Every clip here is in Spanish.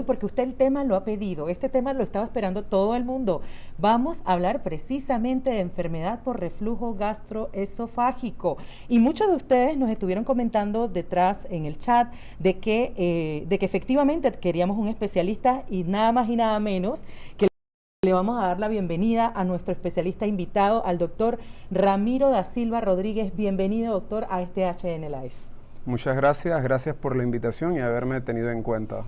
porque usted el tema lo ha pedido, este tema lo estaba esperando todo el mundo. Vamos a hablar precisamente de enfermedad por reflujo gastroesofágico. Y muchos de ustedes nos estuvieron comentando detrás en el chat de que efectivamente queríamos un especialista y nada más y nada menos que le vamos a dar la bienvenida a nuestro especialista invitado, al doctor Ramiro da Silva Rodríguez. Bienvenido, doctor, a este HN Live. Muchas gracias, gracias por la invitación y haberme tenido en cuenta.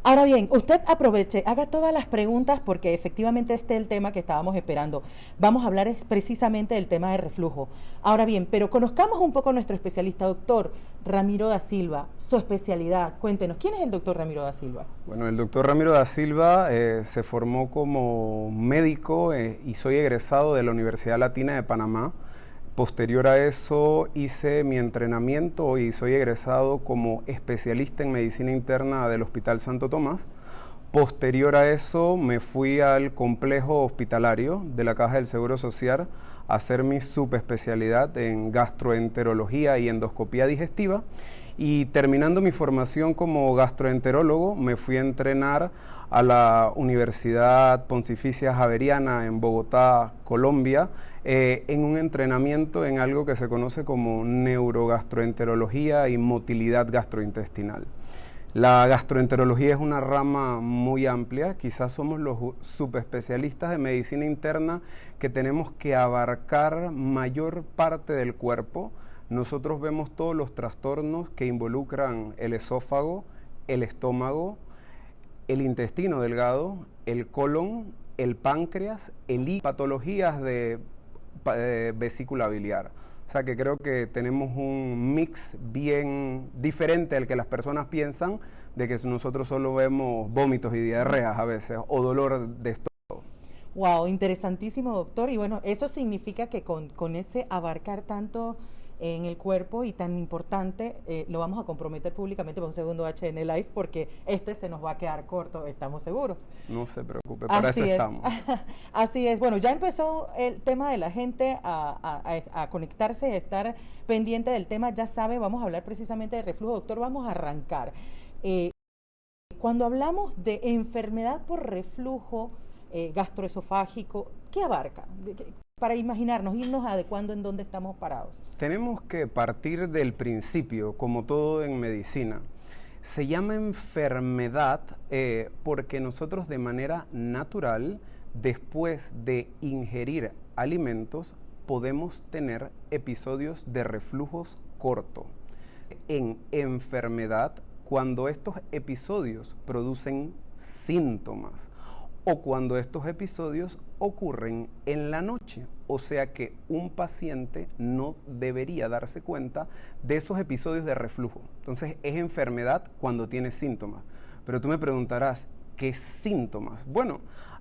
Ahora bien, usted aproveche, haga todas las preguntas porque efectivamente este es el tema que estábamos esperando. Vamos a hablar precisamente del tema de reflujo. Ahora bien, pero conozcamos un poco a nuestro especialista, doctor Ramiro da Silva, su especialidad. Cuéntenos, ¿quién es el doctor Ramiro da Silva? Bueno, el doctor Ramiro da Silva se formó como médico y soy egresado de la Universidad Latina de Panamá. Posterior a eso hice mi entrenamiento y soy egresado como especialista en medicina interna del Hospital Santo Tomás. Posterior a eso me fui al complejo hospitalario de la Caja del Seguro Social a hacer mi subespecialidad en gastroenterología y endoscopía digestiva. Y terminando mi formación como gastroenterólogo, me fui a entrenar a la Universidad Pontificia Javeriana en Bogotá, Colombia, en un entrenamiento en algo que se conoce como neurogastroenterología y motilidad gastrointestinal. La gastroenterología es una rama muy amplia, quizás somos los subespecialistas de medicina interna que tenemos que abarcar mayor parte del cuerpo. Nosotros vemos todos los trastornos que involucran el esófago, el estómago, el intestino delgado, el colon, el páncreas, patologías de vesícula biliar. O sea que creo que tenemos un mix bien diferente al que las personas piensan, de que nosotros solo vemos vómitos y diarreas a veces, o dolor de estómago. Wow, interesantísimo, doctor. Y bueno, eso significa que con ese abarcar tanto en el cuerpo y tan importante, lo vamos a comprometer públicamente para un segundo HN Live porque este se nos va a quedar corto, estamos seguros. No se preocupe, para eso estamos. Así es. Bueno, ya empezó el tema de la gente a conectarse, a estar pendiente del tema, ya sabe, vamos a hablar precisamente de reflujo. Doctor, vamos a arrancar. Cuando hablamos de enfermedad por reflujo gastroesofágico, ¿qué abarca? Para imaginarnos, irnos adecuando en dónde estamos parados. Tenemos que partir del principio, como todo en medicina. Se llama enfermedad porque nosotros de manera natural, después de ingerir alimentos, podemos tener episodios de reflujos corto. En enfermedad, cuando estos episodios producen síntomas, o cuando estos episodios ocurren en la noche. O sea que un paciente no debería darse cuenta de esos episodios de reflujo. Entonces es enfermedad cuando tiene síntomas. Pero tú me preguntarás, ¿qué síntomas? Bueno,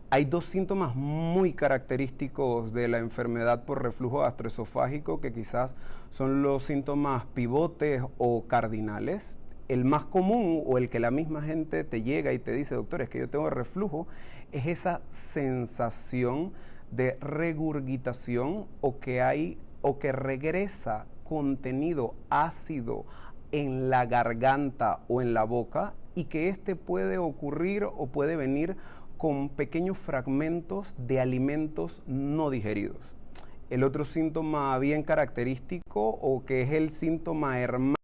hay dos síntomas muy característicos de la enfermedad por reflujo gastroesofágico que quizás son los síntomas pivotes o cardinales. El más común o el que la misma gente te llega y te dice, doctor, es que yo tengo reflujo, es esa sensación de regurgitación o que regresa contenido ácido en la garganta o en la boca y que este puede ocurrir o puede venir con pequeños fragmentos de alimentos no digeridos. El otro síntoma bien característico o que es el síntoma hermano,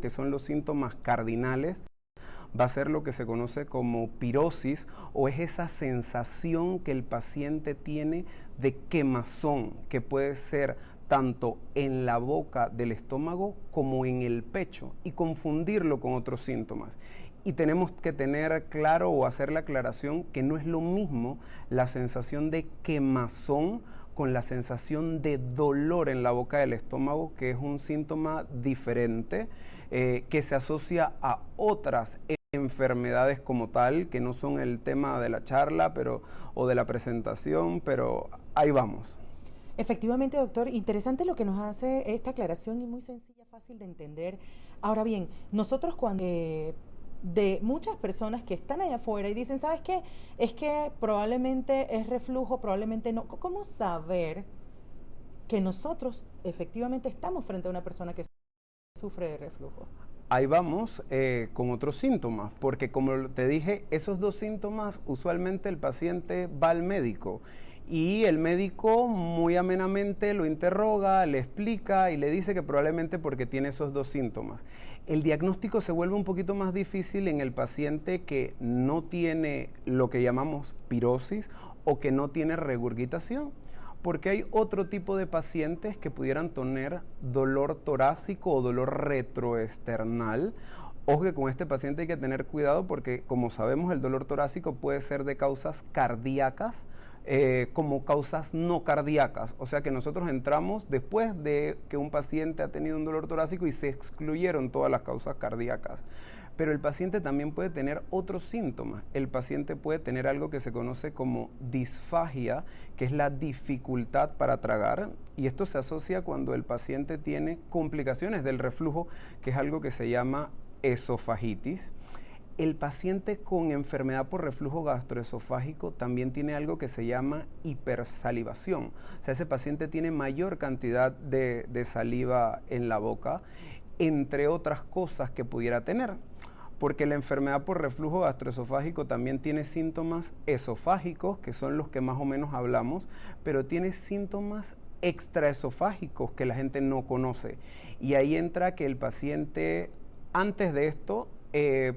que son los síntomas cardinales, va a ser lo que se conoce como pirosis o es esa sensación que el paciente tiene de quemazón, que puede ser tanto en la boca del estómago como en el pecho y confundirlo con otros síntomas. Y tenemos que tener claro o hacer la aclaración que no es lo mismo la sensación de quemazón con la sensación de dolor en la boca del estómago, que es un síntoma diferente, que se asocia a otras enfermedades como tal, que no son el tema de la charla o de la presentación, pero ahí vamos. Efectivamente, doctor, interesante lo que nos hace esta aclaración y muy sencilla, fácil de entender. Ahora bien, nosotros cuando de muchas personas que están allá afuera y dicen, ¿sabes qué? Es que probablemente es reflujo, probablemente no. ¿Cómo saber que nosotros efectivamente estamos frente a una persona que sufre de reflujo? ahí vamos con otros síntomas, porque como te dije, esos dos síntomas usualmente el paciente va al médico y el médico muy amenamente lo interroga, le explica y le dice que probablemente porque tiene esos dos síntomas. El diagnóstico se vuelve un poquito más difícil en el paciente que no tiene lo que llamamos pirosis o que no tiene regurgitación, porque hay otro tipo de pacientes que pudieran tener dolor torácico o dolor retroesternal. Ojo que con este paciente hay que tener cuidado porque, como sabemos, el dolor torácico puede ser de causas cardíacas como causas no cardíacas. O sea que nosotros entramos después de que un paciente ha tenido un dolor torácico y se excluyeron todas las causas cardíacas. Pero el paciente también puede tener otros síntomas. El paciente puede tener algo que se conoce como disfagia, que es la dificultad para tragar. Y esto se asocia cuando el paciente tiene complicaciones del reflujo, que es algo que se llama esofagitis. El paciente con enfermedad por reflujo gastroesofágico también tiene algo que se llama hipersalivación. O sea, ese paciente tiene mayor cantidad de saliva en la boca, entre otras cosas que pudiera tener. Porque la enfermedad por reflujo gastroesofágico también tiene síntomas esofágicos, que son los que más o menos hablamos, pero tiene síntomas extraesofágicos que la gente no conoce. Y ahí entra que el paciente, antes de esto,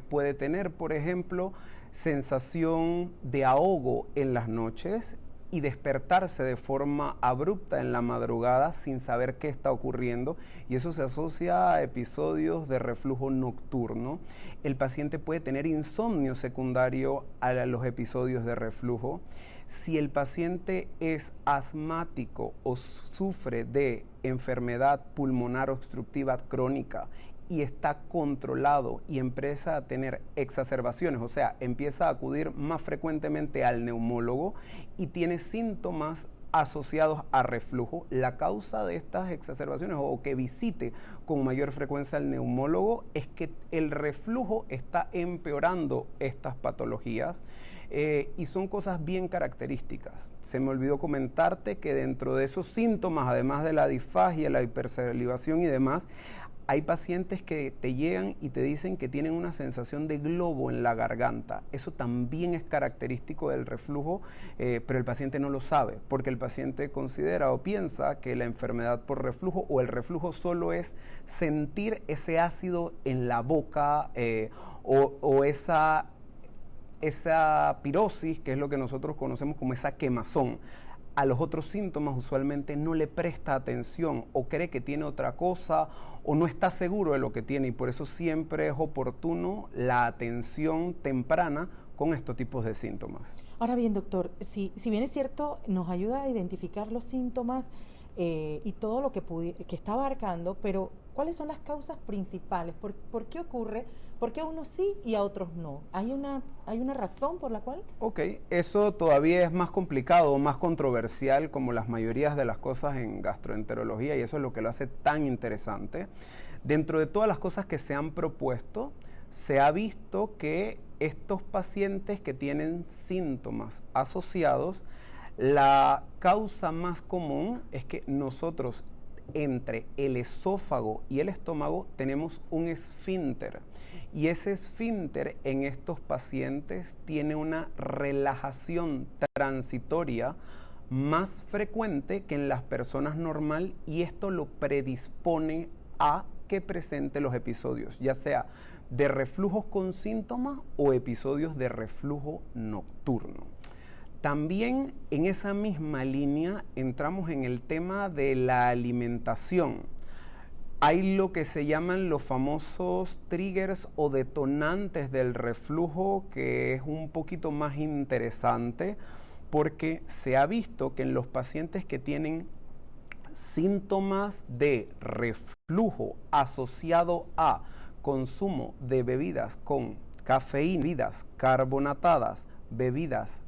puede tener, por ejemplo, sensación de ahogo en las noches y despertarse de forma abrupta en la madrugada sin saber qué está ocurriendo, y eso se asocia a episodios de reflujo nocturno. El paciente puede tener insomnio secundario a los episodios de reflujo. Si el paciente es asmático o sufre de enfermedad pulmonar obstructiva crónica y está controlado y empieza a tener exacerbaciones, o sea, empieza a acudir más frecuentemente al neumólogo y tiene síntomas asociados a reflujo, la causa de estas exacerbaciones o que visite con mayor frecuencia al neumólogo es que el reflujo está empeorando estas patologías. Y son cosas bien características. Se me olvidó comentarte que dentro de esos síntomas, además de la disfagia, la hipersalivación y demás, hay pacientes que te llegan y te dicen que tienen una sensación de globo en la garganta. Eso también es característico del reflujo, pero el paciente no lo sabe, porque el paciente considera o piensa que la enfermedad por reflujo o el reflujo solo es sentir ese ácido en la boca o esa pirosis, que es lo que nosotros conocemos como esa quemazón. A los otros síntomas usualmente no le presta atención o cree que tiene otra cosa o no está seguro de lo que tiene, y por eso siempre es oportuno la atención temprana con estos tipos de síntomas. Ahora bien, doctor, si bien es cierto, nos ayuda a identificar los síntomas y todo lo que está abarcando, pero ¿cuáles son las causas principales? ¿Por qué ocurre? ¿Por qué a unos sí y a otros no? ¿Hay una razón por la cual? Ok, eso todavía es más complicado, más controversial, como las mayorías de las cosas en gastroenterología, y eso es lo que lo hace tan interesante. Dentro de todas las cosas que se han propuesto, se ha visto que estos pacientes que tienen síntomas asociados, la causa más común es que nosotros entre el esófago y el estómago tenemos un esfínter, y ese esfínter en estos pacientes tiene una relajación transitoria más frecuente que en las personas normal, y esto lo predispone a que presente los episodios, ya sea de reflujos con síntomas o episodios de reflujo nocturno. También en esa misma línea entramos en el tema de la alimentación. Hay lo que se llaman los famosos triggers o detonantes del reflujo, que es un poquito más interesante porque se ha visto que en los pacientes que tienen síntomas de reflujo asociado a consumo de bebidas con cafeína, bebidas carbonatadas, bebidas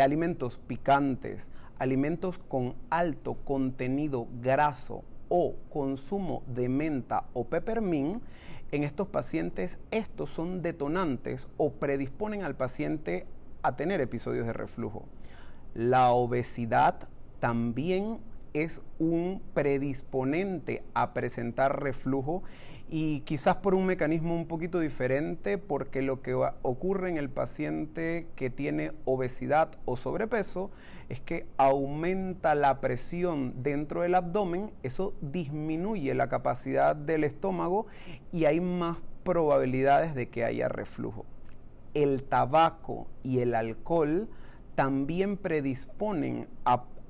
alimentos picantes, alimentos con alto contenido graso o consumo de menta o peppermint, en estos pacientes estos son detonantes o predisponen al paciente a tener episodios de reflujo. La obesidad también es un predisponente a presentar reflujo, y quizás por un mecanismo un poquito diferente, porque lo que ocurre en el paciente que tiene obesidad o sobrepeso es que aumenta la presión dentro del abdomen, eso disminuye la capacidad del estómago y hay más probabilidades de que haya reflujo. El tabaco y el alcohol también predisponen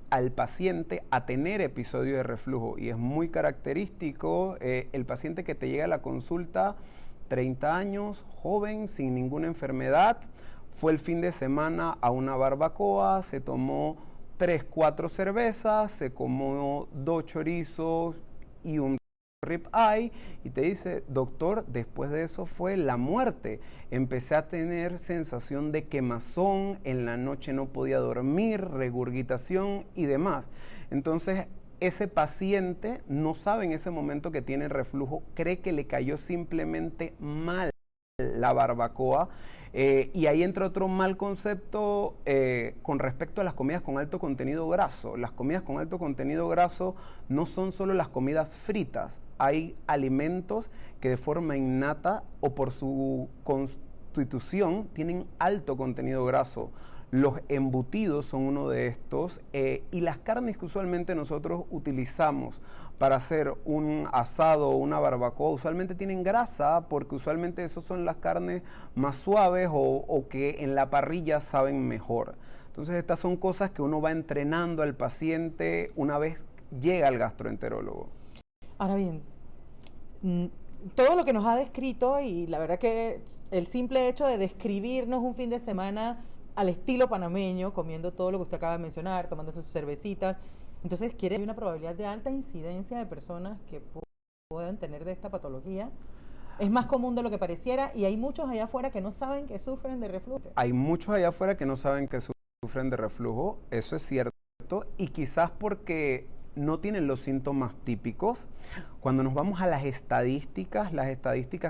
al paciente a tener episodios de reflujo, y es muy característico el paciente que te llega a la consulta, 30 años, joven, sin ninguna enfermedad, fue el fin de semana a una barbacoa, se tomó 3, 4 cervezas, se comió 2 chorizos y un rib eye, y te dice: doctor, después de eso fue la muerte. Empecé a tener sensación de quemazón, en la noche no podía dormir, regurgitación y demás. Entonces, ese paciente no sabe en ese momento que tiene reflujo, cree que le cayó simplemente mal la barbacoa, y ahí entra otro mal concepto con respecto a las comidas con alto contenido graso. Las comidas con alto contenido graso no son solo las comidas fritas, hay alimentos que de forma innata o por su constitución tienen alto contenido graso. Los embutidos son uno de estos, y las carnes que usualmente nosotros utilizamos para hacer un asado o una barbacoa usualmente tienen grasa, porque usualmente esas son las carnes más suaves o que en la parrilla saben mejor. Entonces estas son cosas que uno va entrenando al paciente una vez llega al gastroenterólogo. Ahora bien, todo lo que nos ha descrito, y la verdad que el simple hecho de describirnos un fin de semana al estilo panameño, comiendo todo lo que usted acaba de mencionar, tomándose sus cervecitas, entonces quiere una probabilidad de alta incidencia de personas que puedan tener de esta patología. Es más común de lo que pareciera, y hay muchos allá afuera que no saben que sufren de reflujo. Hay muchos allá afuera que no saben que sufren de reflujo, eso es cierto, y quizás porque no tienen los síntomas típicos. Cuando nos vamos a las estadísticas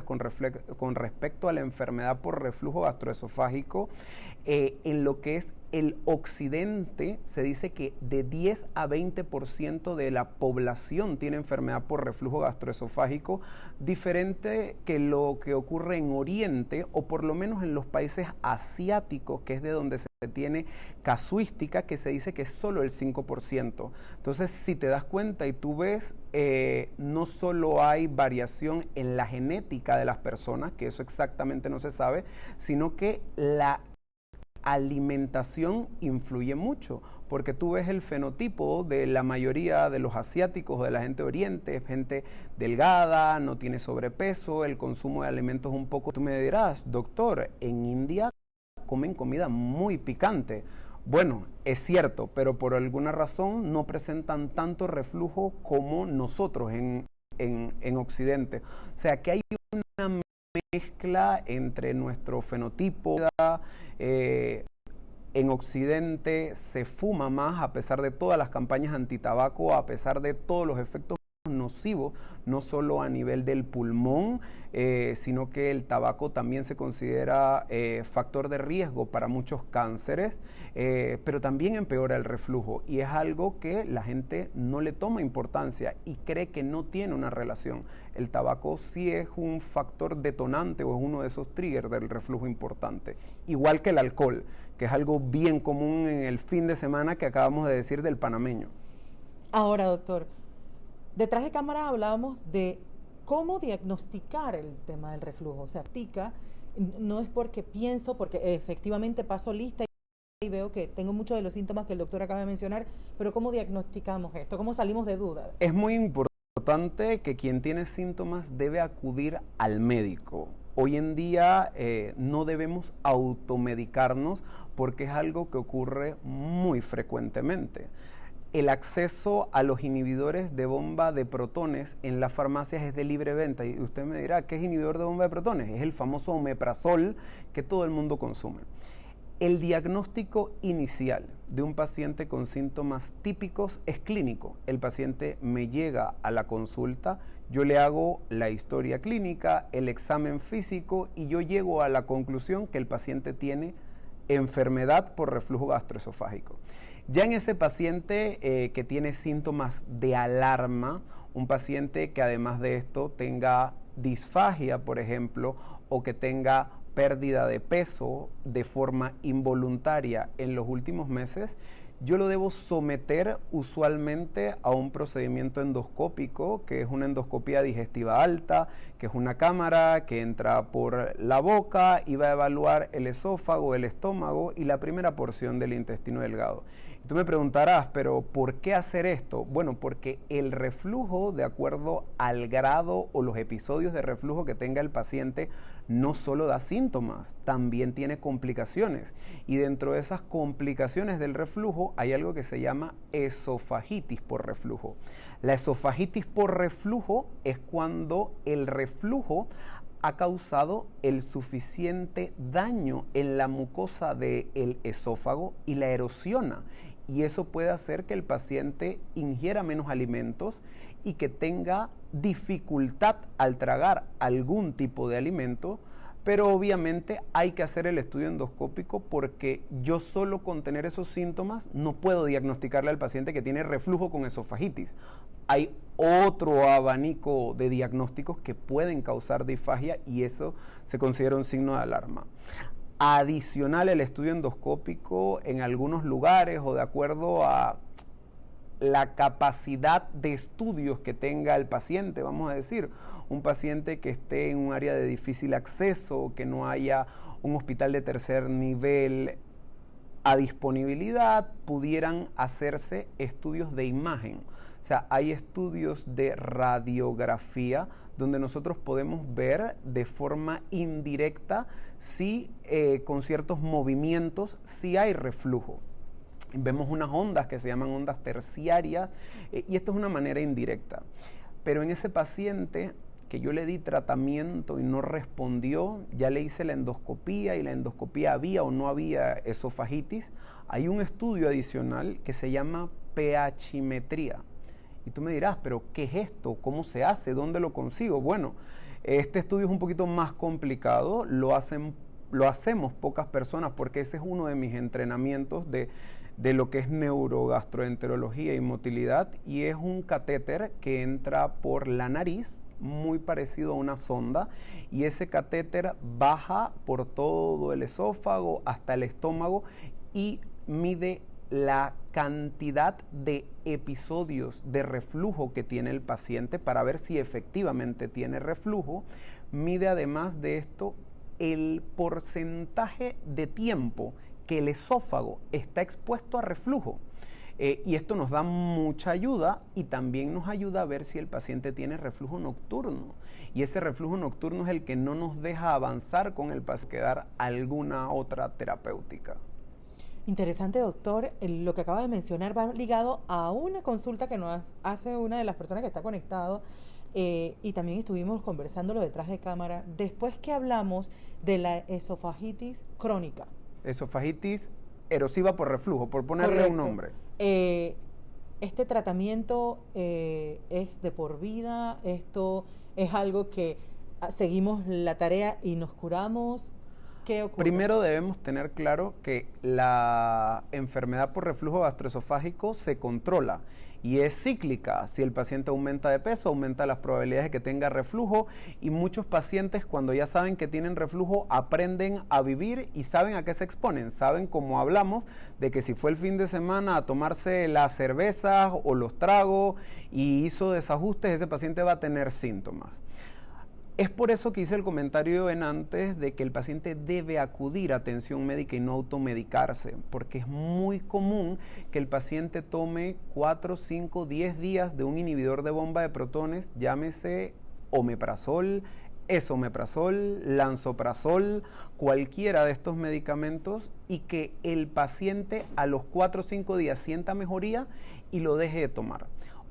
con respecto a la enfermedad por reflujo gastroesofágico, en lo que es el occidente, se dice que de 10 a 20% de la población tiene enfermedad por reflujo gastroesofágico, diferente que lo que ocurre en Oriente, o por lo menos en los países asiáticos, que es de donde se tiene casuística, que se dice que es solo el 5%. Entonces, si te das cuenta y tú ves, no solo hay variación en la genética de las personas, que eso exactamente no se sabe, sino que la alimentación influye mucho, porque tú ves el fenotipo de la mayoría de los asiáticos o de la gente de Oriente, gente delgada, no tiene sobrepeso, el consumo de alimentos un poco. Tú me dirás: doctor, en India comen comida muy picante. Bueno, es cierto, pero por alguna razón no presentan tanto reflujo como nosotros en Occidente. O sea, que hay una mezcla entre nuestro fenotipo. En Occidente se fuma más, a pesar de todas las campañas antitabaco, a pesar de todos los efectos nocivos, no solo a nivel del pulmón, sino que el tabaco también se considera factor de riesgo para muchos cánceres, pero también empeora el reflujo, y es algo que la gente no le toma importancia y cree que no tiene una relación. El tabaco sí es un factor detonante, o es uno de esos triggers del reflujo importante, igual que el alcohol, que es algo bien común en el fin de semana que acabamos de decir del panameño. Ahora, doctor, detrás de cámara hablábamos de cómo diagnosticar el tema del reflujo. O sea, no es porque pienso, porque efectivamente paso lista y veo que tengo muchos de los síntomas que el doctor acaba de mencionar, pero ¿cómo diagnosticamos esto? ¿Cómo salimos de duda? Es muy importante que quien tiene síntomas debe acudir al médico. Hoy en día no debemos automedicarnos, porque es algo que ocurre muy frecuentemente. El acceso a los inhibidores de bomba de protones en las farmacias es de libre venta, y usted me dirá: ¿qué es inhibidor de bomba de protones? Es el famoso omeprazol que todo el mundo consume. El diagnóstico inicial de un paciente con síntomas típicos es clínico. El paciente me llega a la consulta, yo le hago la historia clínica, el examen físico, y yo llego a la conclusión que el paciente tiene enfermedad por reflujo gastroesofágico. Ya en ese paciente que tiene síntomas de alarma, un paciente que además de esto tenga disfagia, por ejemplo, o que tenga pérdida de peso de forma involuntaria en los últimos meses, yo lo debo someter usualmente a un procedimiento endoscópico, que es una endoscopía digestiva alta, que es una cámara que entra por la boca y va a evaluar el esófago, el estómago y la primera porción del intestino delgado. Y tú me preguntarás, pero ¿por qué hacer esto? Bueno, porque el reflujo, de acuerdo al grado o los episodios de reflujo que tenga el paciente, no solo da síntomas, también tiene complicaciones. Y dentro de esas complicaciones del reflujo hay algo que se llama esofagitis por reflujo. La esofagitis por reflujo es cuando el reflujo ha causado el suficiente daño en la mucosa del esófago y la erosiona. Y eso puede hacer que el paciente ingiera menos alimentos y que tenga dificultad al tragar algún tipo de alimento, pero obviamente hay que hacer el estudio endoscópico porque yo solo con tener esos síntomas no puedo diagnosticarle al paciente que tiene reflujo con esofagitis. Hay otro abanico de diagnósticos que pueden causar disfagia y eso se considera un signo de alarma. Adicional el estudio endoscópico en algunos lugares o de acuerdo a la capacidad de estudios que tenga el paciente, vamos a decir, un paciente que esté en un área de difícil acceso, que no haya un hospital de tercer nivel a disponibilidad, pudieran hacerse estudios de imagen. O sea, hay estudios de radiografía donde nosotros podemos ver de forma indirecta si con ciertos movimientos si hay reflujo. Vemos unas ondas que se llaman ondas terciarias y esto es una manera indirecta. Pero en ese paciente que yo le di tratamiento y no respondió, ya le hice la endoscopía y la endoscopía había o no había esofagitis, hay un estudio adicional que se llama pHimetría. Y tú me dirás, ¿pero qué es esto? ¿Cómo se hace? ¿Dónde lo consigo? Bueno, este estudio es un poquito más complicado, lo hacemos pocas personas porque ese es uno de mis entrenamientos de lo que es neurogastroenterología y motilidad, y es un catéter que entra por la nariz, muy parecido a una sonda, y ese catéter baja por todo el esófago hasta el estómago y mide la cantidad de episodios de reflujo que tiene el paciente para ver si efectivamente tiene reflujo. Mide además de esto el porcentaje de tiempo que el esófago está expuesto a reflujo. Y esto nos da mucha ayuda y también nos ayuda a ver si el paciente tiene reflujo nocturno. Y ese reflujo nocturno es el que no nos deja avanzar con el paciente, dar alguna otra terapéutica. Interesante, doctor. Lo que acaba de mencionar va ligado a una consulta que nos hace una de las personas que está conectado y también estuvimos conversándolo detrás de cámara después que hablamos de la esofagitis crónica. Esofagitis erosiva por reflujo, por ponerle Correcto. un nombre. Este tratamiento es de por vida, esto es algo que seguimos la tarea y nos curamos. ¿Qué ocurre? Primero debemos tener claro que la enfermedad por reflujo gastroesofágico se controla y es cíclica. Si el paciente aumenta de peso, aumenta las probabilidades de que tenga reflujo, y muchos pacientes cuando ya saben que tienen reflujo aprenden a vivir y saben a qué se exponen. Saben, como hablamos, de que si fue el fin de semana a tomarse las cervezas o los tragos y hizo desajustes, ese paciente va a tener síntomas. Es por eso que hice el comentario en antes de que el paciente debe acudir a atención médica y no automedicarse, porque es muy común que el paciente tome 4, 5, 10 días de un inhibidor de bomba de protones, llámese omeprazol, esomeprazol, lansoprazol, cualquiera de estos medicamentos, y que el paciente a los 4 o 5 días sienta mejoría y lo deje de tomar.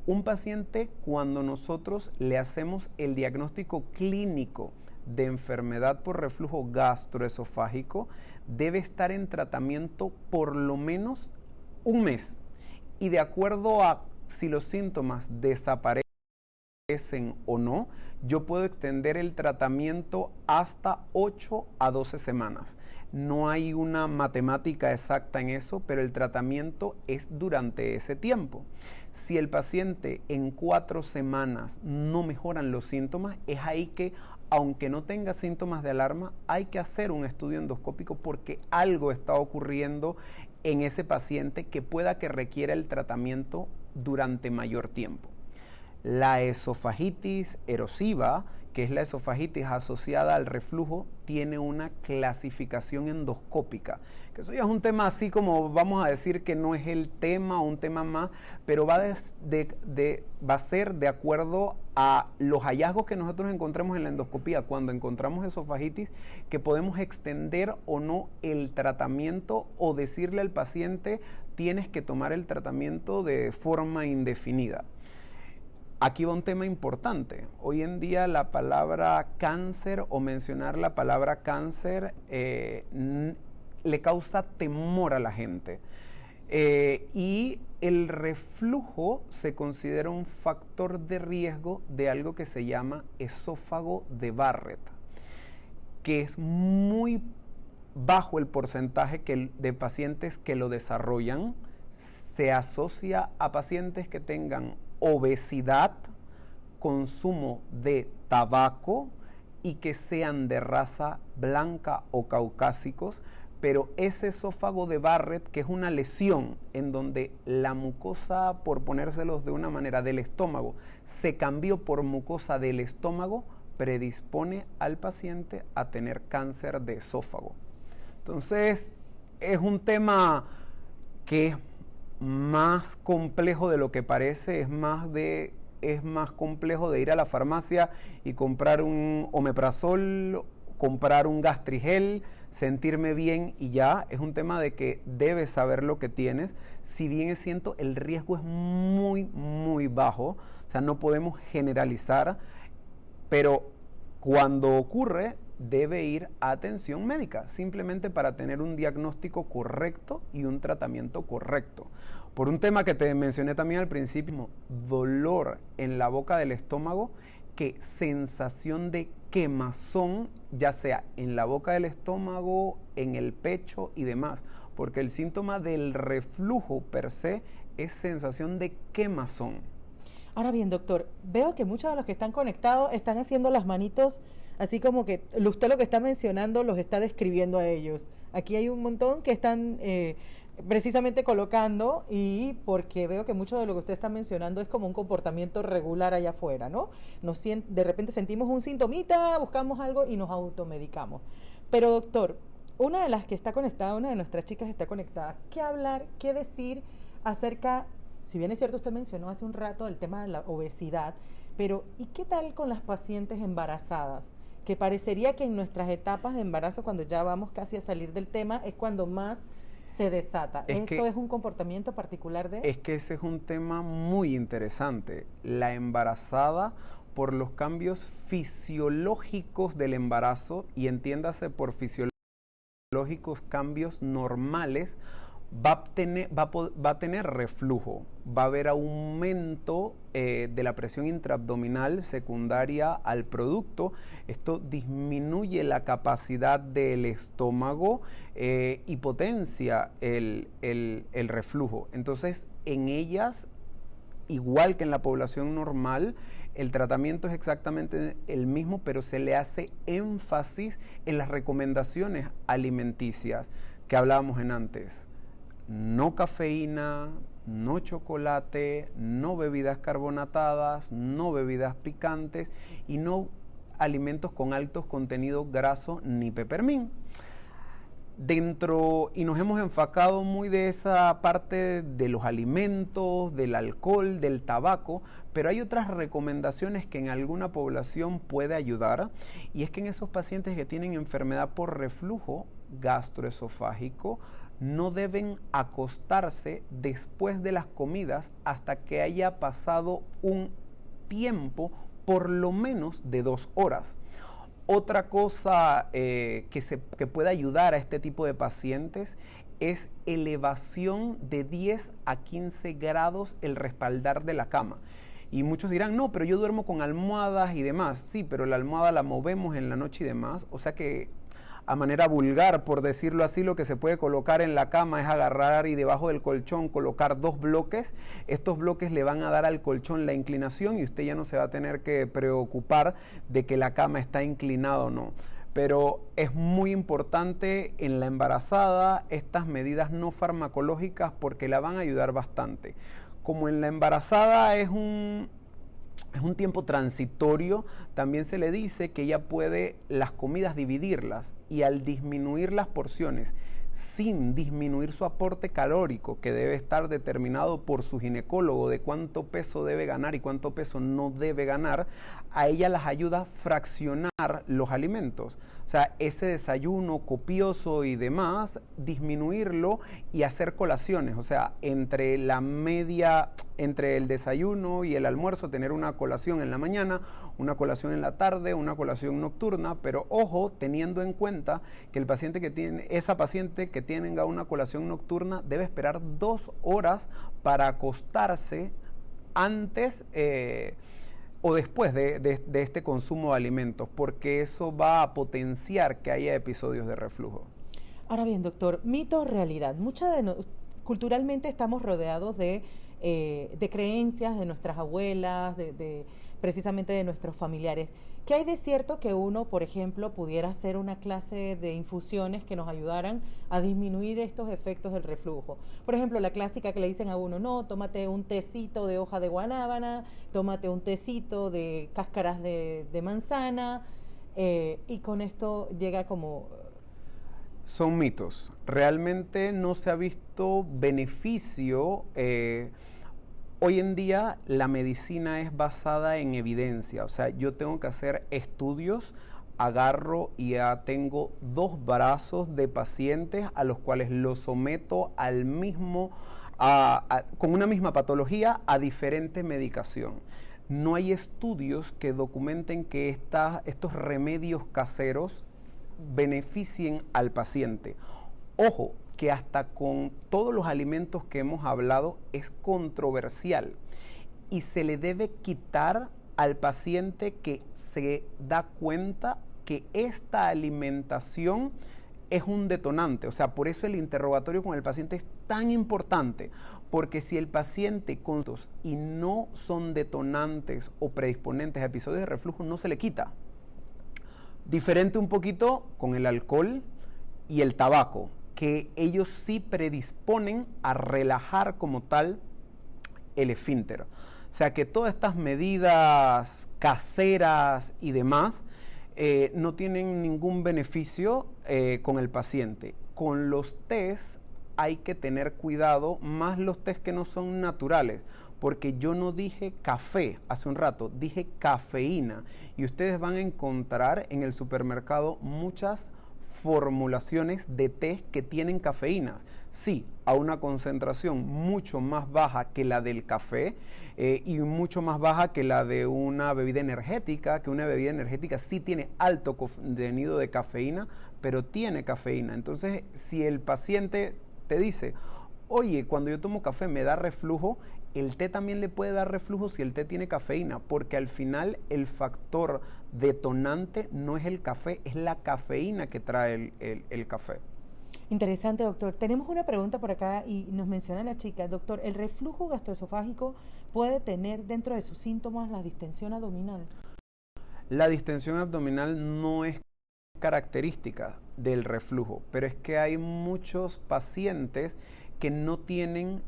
Un paciente, cuando nosotros le hacemos el diagnóstico clínico de enfermedad por reflujo gastroesofágico, debe estar en tratamiento por lo menos un mes. Y de acuerdo a si los síntomas desaparecen o no, yo puedo extender el tratamiento hasta 8 a 12 semanas. No hay una matemática exacta en eso, pero el tratamiento es durante ese tiempo. Si el paciente en 4 semanas no mejoran los síntomas, es ahí que, aunque no tenga síntomas de alarma, hay que hacer un estudio endoscópico porque algo está ocurriendo en ese paciente que pueda que requiera el tratamiento durante mayor tiempo. La esofagitis erosiva, que es la esofagitis asociada al reflujo, tiene una clasificación endoscópica. Que eso ya es un tema así como vamos a decir que no es el tema o un tema más, pero va a ser de acuerdo a los hallazgos que nosotros encontremos en la endoscopía cuando encontramos esofagitis, que podemos extender o no el tratamiento o decirle al paciente tienes que tomar el tratamiento de forma indefinida. Aquí va un tema importante. Hoy en día la palabra cáncer o mencionar la palabra cáncer le causa temor a la gente. Y el reflujo se considera un factor de riesgo de algo que se llama esófago de Barrett, que es muy bajo el porcentaje de pacientes que lo desarrollan. Se asocia a pacientes que tengan obesidad, consumo de tabaco y que sean de raza blanca o caucásicos, pero ese esófago de Barrett, que es una lesión en donde la mucosa, por ponérselos de una manera, del estómago, se cambió por mucosa del estómago, predispone al paciente a tener cáncer de esófago. Entonces, es un tema que es más complejo de lo que parece, es más complejo de ir a la farmacia y comprar un omeprazol, comprar un gastrigel, sentirme bien y ya. Es un tema de que debes saber lo que tienes. Si bien es cierto, el riesgo es muy, muy bajo, o sea, no podemos generalizar, pero cuando ocurre, debe ir a atención médica, simplemente para tener un diagnóstico correcto y un tratamiento correcto. Por un tema que te mencioné también al principio, dolor en la boca del estómago, que sensación de quemazón, ya sea en la boca del estómago, en el pecho y demás, porque el síntoma del reflujo per se es sensación de quemazón. Ahora bien, doctor, veo que muchos de los que están conectados están haciendo las manitos, así como que usted lo que está mencionando los está describiendo a ellos. Aquí hay un montón que están precisamente colocando, y porque veo que mucho de lo que usted está mencionando es como un comportamiento regular allá afuera, ¿no? De repente sentimos un sintomita, buscamos algo y nos automedicamos. Pero doctor, una de las que está conectada, una de nuestras chicas está conectada, ¿qué hablar, qué decir acerca, si bien es cierto usted mencionó hace un rato el tema de la obesidad, pero ¿y qué tal con las pacientes embarazadas? Que parecería que en nuestras etapas de embarazo, cuando ya vamos casi a salir del tema, es cuando más se desata. ¿Eso es un comportamiento particular de...? Es que ese es un tema muy interesante. La embarazada, por los cambios fisiológicos del embarazo, y entiéndase por fisiológicos cambios normales, va a tener reflujo, va a haber aumento de la presión intraabdominal secundaria al producto. Esto disminuye la capacidad del estómago y potencia el reflujo. Entonces, en ellas, igual que en la población normal, el tratamiento es exactamente el mismo, pero se le hace énfasis en las recomendaciones alimenticias que hablábamos en antes. No cafeína, no chocolate, no bebidas carbonatadas, no bebidas picantes y no alimentos con altos contenidos grasos ni peppermint. Y nos hemos enfocado muy de esa parte de los alimentos, del alcohol, del tabaco, pero hay otras recomendaciones que en alguna población puede ayudar, y es que en esos pacientes que tienen enfermedad por reflujo gastroesofágico, no deben acostarse después de las comidas hasta que haya pasado un tiempo por lo menos de 2 horas. Otra cosa que puede ayudar a este tipo de pacientes es elevación de 10 a 15 grados el respaldar de la cama. Y muchos dirán, no, pero yo duermo con almohadas y demás. Sí, pero la almohada la movemos en la noche y demás. O sea que a manera vulgar, por decirlo así, lo que se puede colocar en la cama es agarrar y debajo del colchón colocar 2 bloques. Estos bloques le van a dar al colchón la inclinación y usted ya no se va a tener que preocupar de que la cama está inclinada o no. Pero es muy importante en la embarazada estas medidas no farmacológicas porque la van a ayudar bastante. Como en la embarazada es un tiempo transitorio, también se le dice que ella puede las comidas dividirlas y al disminuir las porciones sin disminuir su aporte calórico, que debe estar determinado por su ginecólogo de cuánto peso debe ganar y cuánto peso no debe ganar, a ella las ayuda a fraccionar los alimentos. O sea, ese desayuno copioso y demás, disminuirlo y hacer colaciones. O sea, entre el desayuno y el almuerzo, tener una colación en la mañana, una colación en la tarde, una colación nocturna, pero ojo, teniendo en cuenta que esa paciente que tenga una colación nocturna debe esperar 2 horas para acostarse antes o después de este consumo de alimentos, porque eso va a potenciar que haya episodios de reflujo. Ahora bien, doctor, mito o realidad. Culturalmente estamos rodeados de creencias de nuestras abuelas, precisamente de nuestros familiares. ¿Qué hay de cierto que uno, por ejemplo, pudiera hacer una clase de infusiones que nos ayudaran a disminuir estos efectos del reflujo? Por ejemplo, la clásica que le dicen a uno, no, tómate un tecito de hoja de guanábana, tómate un tecito de cáscaras de manzana, y con esto llega como... Son mitos. Realmente no se ha visto beneficio. Hoy en día la medicina es basada en evidencia, o sea, yo tengo que hacer estudios, agarro y ya tengo 2 brazos de pacientes a los cuales los someto con una misma patología a diferente medicación. No hay estudios que documenten que estos remedios caseros beneficien al paciente. Ojo, que hasta con todos los alimentos que hemos hablado es controversial y se le debe quitar al paciente que se da cuenta que esta alimentación es un detonante. O sea, por eso el interrogatorio con el paciente es tan importante, porque si el paciente con y no son detonantes o predisponentes a episodios de reflujo, no se le quita. Diferente un poquito con el alcohol y el tabaco, que ellos sí predisponen a relajar como tal el esfínter. O sea que todas estas medidas caseras y demás no tienen ningún beneficio con el paciente. Con los test hay que tener cuidado, más los test que no son naturales, porque yo no dije café hace un rato, dije cafeína. Y ustedes van a encontrar en el supermercado muchas formulaciones de té que tienen cafeínas. Sí, a una concentración mucho más baja que la del café y mucho más baja que la de una bebida energética, que una bebida energética sí tiene alto contenido de cafeína, pero tiene cafeína. Entonces, si el paciente te dice, oye, cuando yo tomo café me da reflujo, el té también le puede dar reflujo si el té tiene cafeína, porque al final el factor detonante no es el café, es la cafeína que trae el café. Interesante, doctor. Tenemos una pregunta por acá y nos menciona la chica, doctor, ¿el reflujo gastroesofágico puede tener dentro de sus síntomas la distensión abdominal? La distensión abdominal no es característica del reflujo, pero es que hay muchos pacientes que no tienen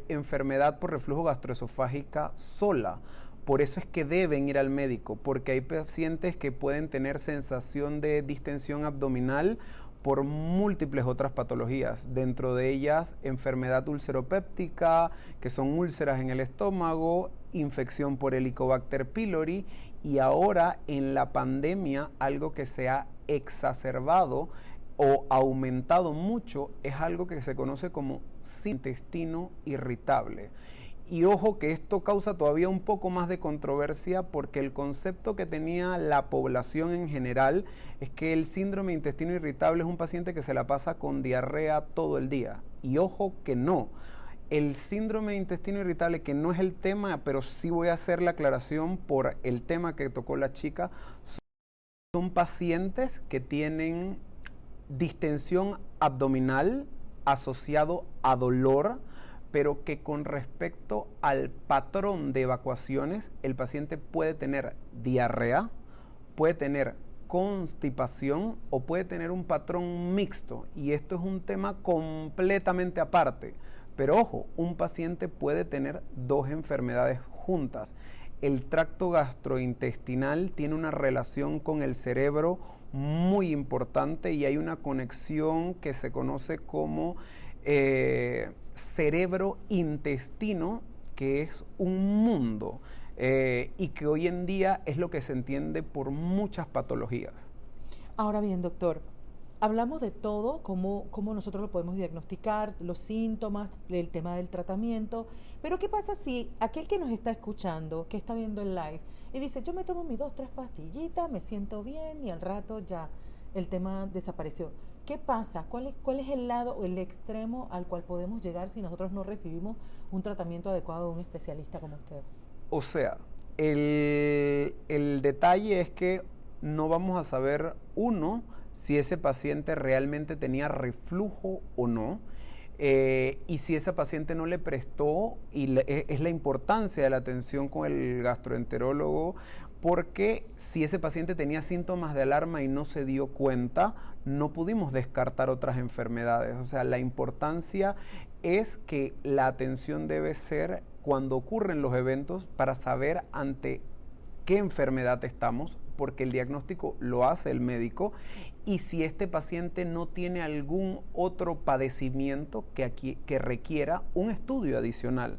enfermedad por reflujo gastroesofágica sola. Por eso es que deben ir al médico, porque hay pacientes que pueden tener sensación de distensión abdominal por múltiples otras patologías, dentro de ellas enfermedad ulceropéptica, que son úlceras en el estómago, infección por Helicobacter pylori y ahora en la pandemia algo que se ha exacerbado o aumentado mucho es algo que se conoce como intestino irritable. Y ojo que esto causa todavía un poco más de controversia porque el concepto que tenía la población en general es que el síndrome de intestino irritable es un paciente que se la pasa con diarrea todo el día. Y ojo que no. El síndrome de intestino irritable, que no es el tema, pero sí voy a hacer la aclaración por el tema que tocó la chica, son pacientes que tienen distensión abdominal asociado a dolor, pero que con respecto al patrón de evacuaciones, el paciente puede tener diarrea, puede tener constipación o puede tener un patrón mixto, y esto es un tema completamente aparte. Pero ojo, un paciente puede tener dos enfermedades juntas. El tracto gastrointestinal tiene una relación con el cerebro muy importante y hay una conexión que se conoce como cerebro-intestino, que es un mundo y que hoy en día es lo que se entiende por muchas patologías. Ahora bien, doctor, hablamos de todo, cómo nosotros lo podemos diagnosticar, los síntomas, el tema del tratamiento, pero ¿qué pasa si aquel que nos está escuchando, que está viendo el live, y dice, yo me tomo mis 2, 3 pastillitas, me siento bien y al rato ya el tema desapareció? ¿Qué pasa? ¿Cuál es el lado o el extremo al cual podemos llegar si nosotros no recibimos un tratamiento adecuado de un especialista como usted? O sea, el detalle es que no vamos a saber, uno, si ese paciente realmente tenía reflujo o no, y si ese paciente no le prestó, es la importancia de la atención con el gastroenterólogo, porque si ese paciente tenía síntomas de alarma y no se dio cuenta, no pudimos descartar otras enfermedades. O sea, la importancia es que la atención debe ser cuando ocurren los eventos para saber ante qué enfermedad estamos, porque el diagnóstico lo hace el médico, y si este paciente no tiene algún otro padecimiento que requiera un estudio adicional,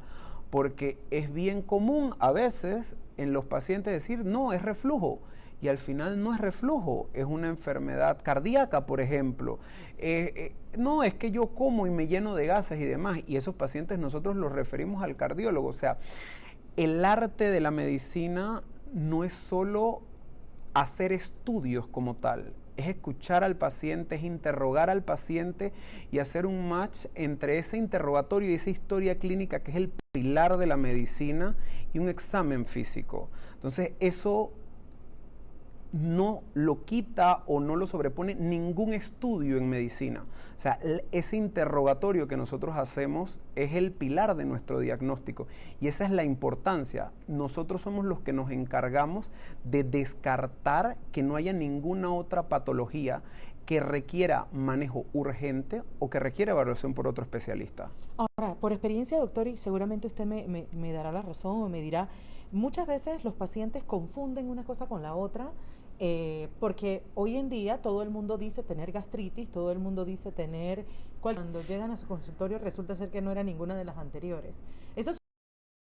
porque es bien común a veces en los pacientes decir, no, es reflujo, y al final no es reflujo, es una enfermedad cardíaca, por ejemplo. No, es que yo como y me lleno de gases y demás, y esos pacientes nosotros los referimos al cardiólogo. O sea, el arte de la medicina no es solo hacer estudios como tal, es escuchar al paciente, es interrogar al paciente y hacer un match entre ese interrogatorio y esa historia clínica que es el pilar de la medicina y un examen físico. Entonces eso no lo quita o no lo sobrepone ningún estudio en medicina. O sea, ese interrogatorio que nosotros hacemos es el pilar de nuestro diagnóstico y esa es la importancia. Nosotros somos los que nos encargamos de descartar que no haya ninguna otra patología que requiera manejo urgente o que requiera evaluación por otro especialista. Ahora, por experiencia, doctor, y seguramente usted me dará la razón o me dirá, muchas veces los pacientes confunden una cosa con la otra, porque hoy en día todo el mundo dice tener gastritis, todo el mundo dice tener... Cuando llegan a su consultorio resulta ser que no era ninguna de las anteriores. Eso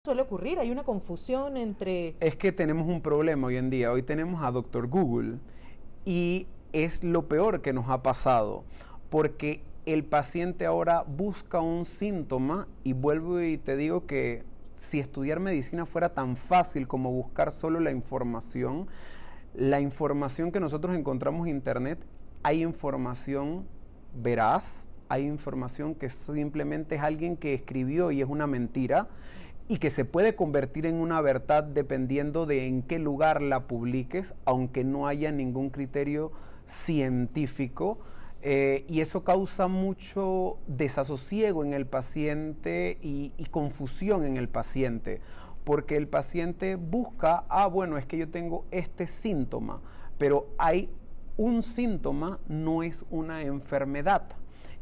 suele ocurrir, hay una confusión entre... Es que tenemos un problema hoy en día, hoy tenemos a Dr. Google y es lo peor que nos ha pasado, porque el paciente ahora busca un síntoma y vuelvo y te digo que si estudiar medicina fuera tan fácil como buscar solo la información que nosotros encontramos en internet, hay información veraz, hay información que simplemente es alguien que escribió y es una mentira y que se puede convertir en una verdad dependiendo de en qué lugar la publiques, aunque no haya ningún criterio científico. Y eso causa mucho desasosiego en el paciente y confusión en el paciente, porque el paciente busca, bueno, es que yo tengo este síntoma, pero hay un síntoma, no es una enfermedad.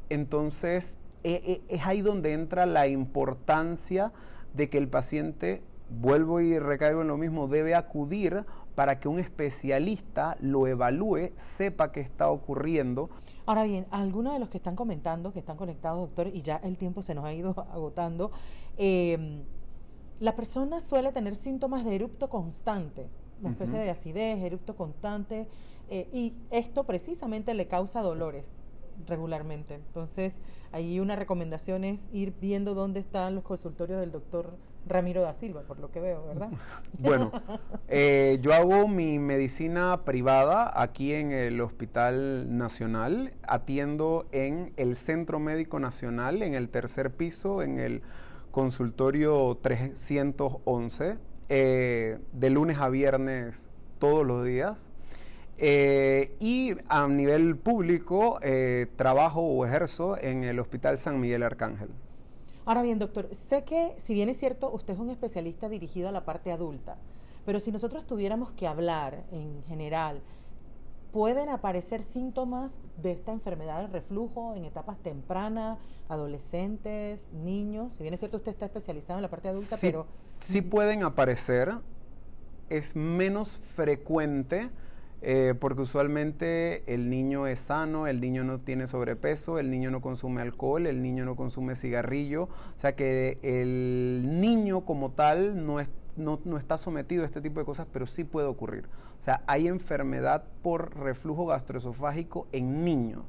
Entonces, es ahí donde entra la importancia de que el paciente, vuelvo y recaigo en lo mismo, debe acudir para que un especialista lo evalúe, sepa qué está ocurriendo. Ahora bien, algunos de los que están comentando, que están conectados, doctor, y ya el tiempo se nos ha ido agotando, la persona suele tener síntomas de erupto constante, una especie de acidez, erupto constante, y esto precisamente le causa dolores regularmente. Entonces, ahí una recomendación es ir viendo dónde están los consultorios del doctor Ramiro da Silva, por lo que veo, ¿verdad? Bueno, yo hago mi medicina privada aquí en el Hospital Nacional, atiendo en el Centro Médico Nacional, en el tercer piso, en el consultorio 311, de lunes a viernes todos los días. Y a nivel público trabajo o ejerzo en el Hospital San Miguel Arcángel. Ahora bien, doctor, sé que si bien es cierto, usted es un especialista dirigido a la parte adulta, pero si nosotros tuviéramos que hablar en general, ¿pueden aparecer síntomas de esta enfermedad del reflujo en etapas tempranas, adolescentes, niños? Si bien es cierto, usted está especializado en la parte adulta, Sí, pero... sí pueden aparecer, es menos frecuente porque usualmente el niño es sano, el niño no tiene sobrepeso, el niño no consume alcohol, el niño no consume cigarrillo, o sea que el niño como tal no está sometido a este tipo de cosas, pero sí puede ocurrir. O sea, hay enfermedad por reflujo gastroesofágico en niños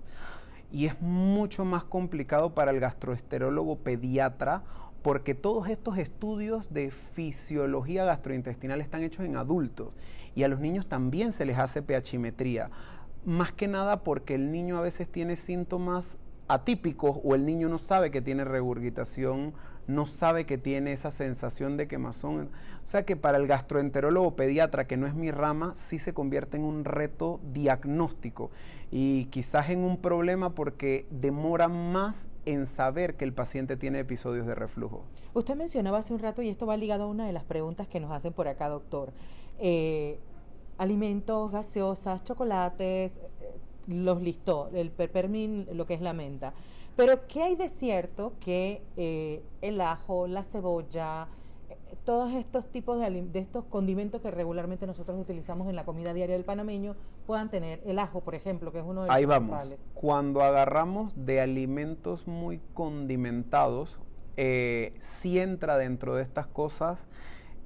y es mucho más complicado para el gastroenterólogo pediatra porque todos estos estudios de fisiología gastrointestinal están hechos en adultos y a los niños también se les hace pHimetría. Más que nada porque el niño a veces tiene síntomas atípicos o el niño no sabe que tiene regurgitación, no sabe que tiene esa sensación de quemazón. O sea que para el gastroenterólogo pediatra, que no es mi rama, sí se convierte en un reto diagnóstico y quizás en un problema porque demora más en saber que el paciente tiene episodios de reflujo. Usted mencionaba hace un rato, y esto va ligado a una de las preguntas que nos hacen por acá, doctor, alimentos, gaseosas, chocolates, los listó, el peppermint, lo que es la menta. Pero ¿qué hay de cierto que el ajo, la cebolla, todos estos tipos de estos condimentos que regularmente nosotros utilizamos en la comida diaria del panameño puedan tener? El ajo, por ejemplo, que es uno de los Ahí principales. vamos. Cuando agarramos de alimentos muy condimentados, sí entra dentro de estas cosas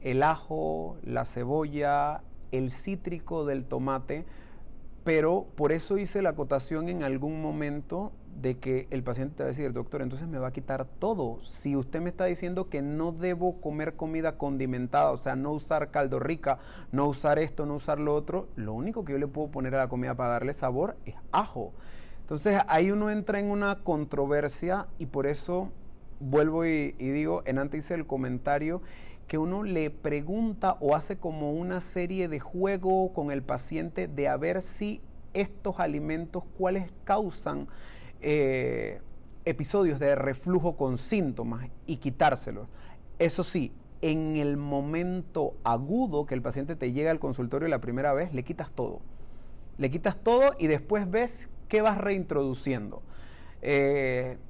el ajo, la cebolla, el cítrico del tomate, pero por eso hice la acotación en algún momento de que el paciente te va a decir, doctor, entonces me va a quitar todo. Si usted me está diciendo que no debo comer comida condimentada, o sea, no usar caldo rica, no usar esto, no usar lo otro, lo único que yo le puedo poner a la comida para darle sabor es ajo. Entonces ahí uno entra en una controversia y por eso vuelvo y digo, en antes hice el comentario que uno le pregunta o hace como una serie de juego con el paciente de a ver si estos alimentos, cuáles causan episodios de reflujo con síntomas y quitárselos. Eso sí, en el momento agudo que el paciente te llega al consultorio la primera vez, le quitas todo. Le quitas todo y después ves qué vas reintroduciendo.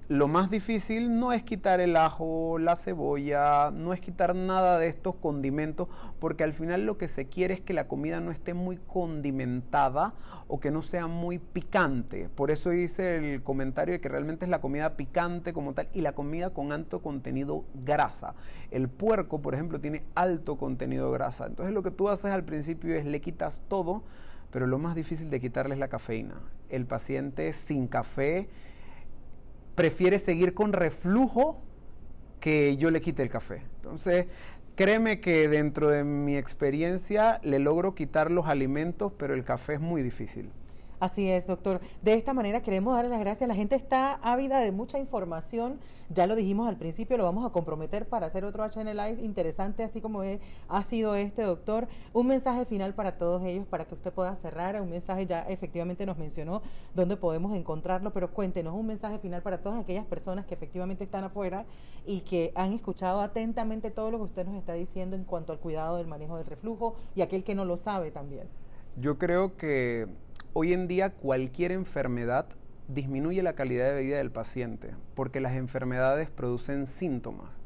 Lo más difícil no es quitar el ajo, la cebolla, no es quitar nada de estos condimentos, porque al final lo que se quiere es que la comida no esté muy condimentada o que no sea muy picante. Por eso hice el comentario de que realmente es la comida picante como tal y la comida con alto contenido grasa. El puerco, por ejemplo, tiene alto contenido de grasa. Entonces lo que tú haces al principio es le quitas todo, pero lo más difícil de quitarle es la cafeína. El paciente sin café prefiere seguir con reflujo que yo le quite el café. Entonces, créeme que dentro de mi experiencia le logro quitar los alimentos, pero el café es muy difícil. Así es, doctor. De esta manera queremos darle las gracias. La gente está ávida de mucha información. Ya lo dijimos al principio, lo vamos a comprometer para hacer otro HN Live interesante, así como ha sido este, doctor. Un mensaje final para todos ellos, para que usted pueda cerrar. Un mensaje, ya efectivamente nos mencionó dónde podemos encontrarlo, pero cuéntenos un mensaje final para todas aquellas personas que efectivamente están afuera y que han escuchado atentamente todo lo que usted nos está diciendo en cuanto al cuidado del manejo del reflujo y aquel que no lo sabe también. Yo creo que hoy en día cualquier enfermedad disminuye la calidad de vida del paciente porque las enfermedades producen síntomas.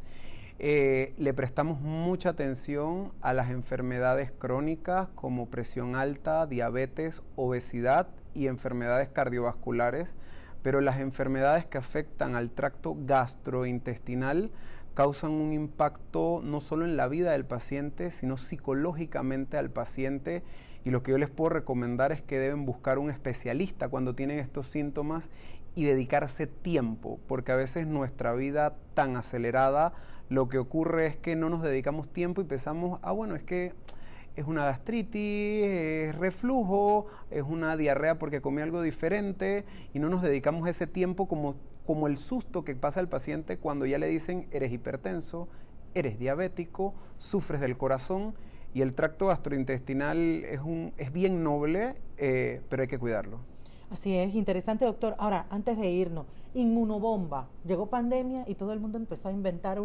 Le prestamos mucha atención a las enfermedades crónicas como presión alta, diabetes, obesidad y enfermedades cardiovasculares, pero las enfermedades que afectan al tracto gastrointestinal causan un impacto no solo en la vida del paciente, sino psicológicamente al paciente. Y lo que yo les puedo recomendar es que deben buscar un especialista cuando tienen estos síntomas y dedicarse tiempo, porque a veces nuestra vida tan acelerada, lo que ocurre es que no nos dedicamos tiempo y pensamos, bueno, es que es una gastritis, es reflujo, es una diarrea porque comí algo diferente y no nos dedicamos ese tiempo como el susto que pasa al paciente cuando ya le dicen eres hipertenso, eres diabético, sufres del corazón Y el tracto gastrointestinal es bien noble, pero hay que cuidarlo. Así es, interesante, doctor. Ahora, antes de irnos, inmunobomba. Llegó pandemia y todo el mundo empezó a inventar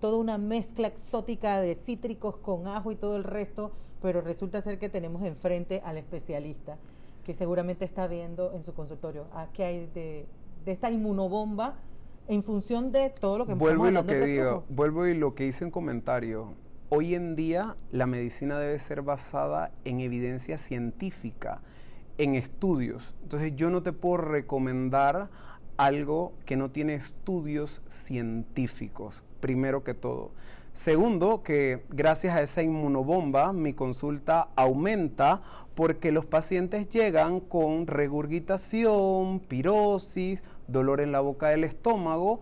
toda una mezcla exótica de cítricos con ajo y todo el resto, pero resulta ser que tenemos enfrente al especialista, que seguramente está viendo en su consultorio qué hay de esta inmunobomba en función de todo lo que estamos hablando del reflujo. Vuelvo y lo que hice en comentario. Hoy en día la medicina debe ser basada en evidencia científica, en estudios. Entonces yo no te puedo recomendar algo que no tiene estudios científicos, primero que todo. Segundo, que gracias a esa inmunobomba mi consulta aumenta porque los pacientes llegan con regurgitación, pirosis, dolor en la boca del estómago,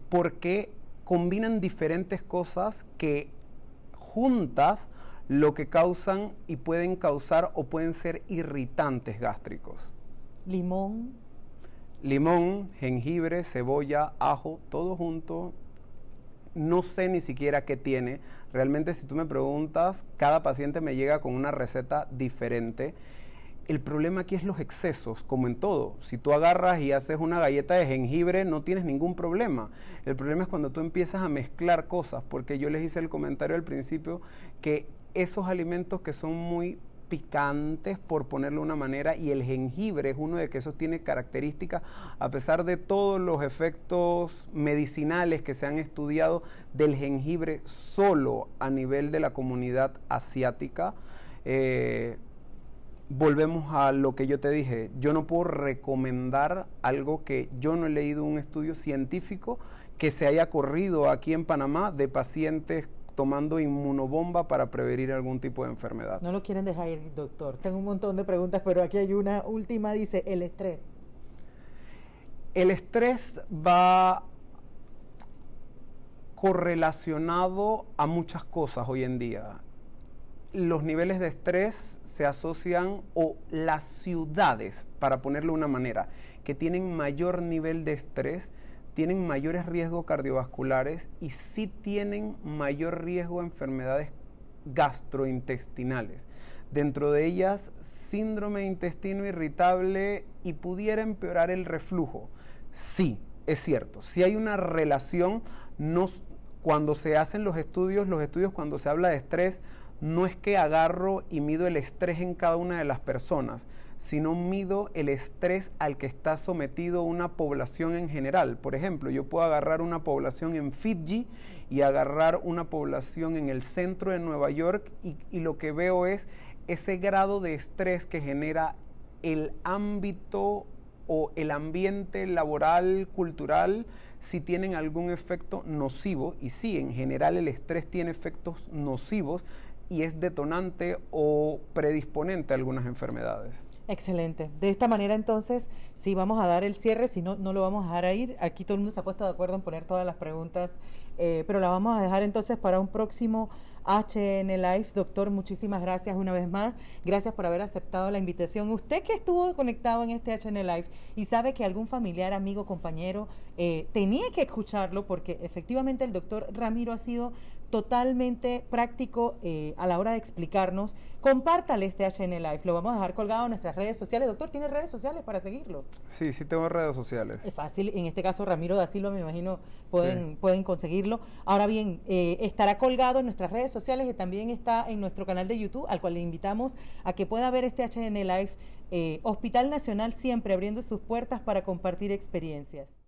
porque combinan diferentes cosas que juntas lo que causan y pueden causar o pueden ser irritantes gástricos. Limón, jengibre, cebolla, ajo, todo junto. No sé ni siquiera qué tiene. Realmente, si tú me preguntas, cada paciente me llega con una receta diferente. El problema aquí es los excesos, como en todo. Si tú agarras y haces una galleta de jengibre, no tienes ningún problema. El problema es cuando tú empiezas a mezclar cosas, porque yo les hice el comentario al principio que esos alimentos que son muy picantes, por ponerlo de una manera, y el jengibre es uno de que esos tiene características, a pesar de todos los efectos medicinales que se han estudiado del jengibre solo a nivel de la comunidad asiática, volvemos a lo que yo te dije. Yo no puedo recomendar algo que yo no he leído un estudio científico que se haya corrido aquí en Panamá de pacientes tomando inmunobomba para prevenir algún tipo de enfermedad. No lo quieren dejar ir, doctor. Tengo un montón de preguntas, pero aquí hay una última, dice, el estrés. El estrés va correlacionado a muchas cosas hoy en día. Los niveles de estrés se asocian, o las ciudades, para ponerlo de una manera, que tienen mayor nivel de estrés, tienen mayores riesgos cardiovasculares y sí tienen mayor riesgo de enfermedades gastrointestinales. Dentro de ellas, síndrome de intestino irritable y pudiera empeorar el reflujo. Sí, es cierto. Sí hay una relación. Cuando se hacen los estudios cuando se habla de estrés, no es que agarro y mido el estrés en cada una de las personas, sino mido el estrés al que está sometido una población en general. Por ejemplo, yo puedo agarrar una población en Fiji y agarrar una población en el centro de Nueva York y lo que veo es ese grado de estrés que genera el ámbito o el ambiente laboral, cultural, si tienen algún efecto nocivo. Y sí, en general el estrés tiene efectos nocivos y es detonante o predisponente a algunas enfermedades. Excelente. De esta manera, entonces, sí vamos a dar el cierre, si no, no lo vamos a dejar a ir. Aquí todo el mundo se ha puesto de acuerdo en poner todas las preguntas, pero la vamos a dejar entonces para un próximo HN Live. Doctor, muchísimas gracias una vez más. Gracias por haber aceptado la invitación. Usted que estuvo conectado en este HN Live y sabe que algún familiar, amigo, compañero tenía que escucharlo, porque efectivamente el doctor Ramiro ha sido totalmente práctico a la hora de explicarnos. Compártale este HN Live, lo vamos a dejar colgado en nuestras redes sociales. Doctor, ¿tiene redes sociales para seguirlo? Sí, tengo redes sociales. Es fácil, en este caso Ramiro da Silva, me imagino, pueden conseguirlo. Ahora bien, estará colgado en nuestras redes sociales y también está en nuestro canal de YouTube, al cual le invitamos a que pueda ver este HN Live. Hospital Nacional siempre abriendo sus puertas para compartir experiencias.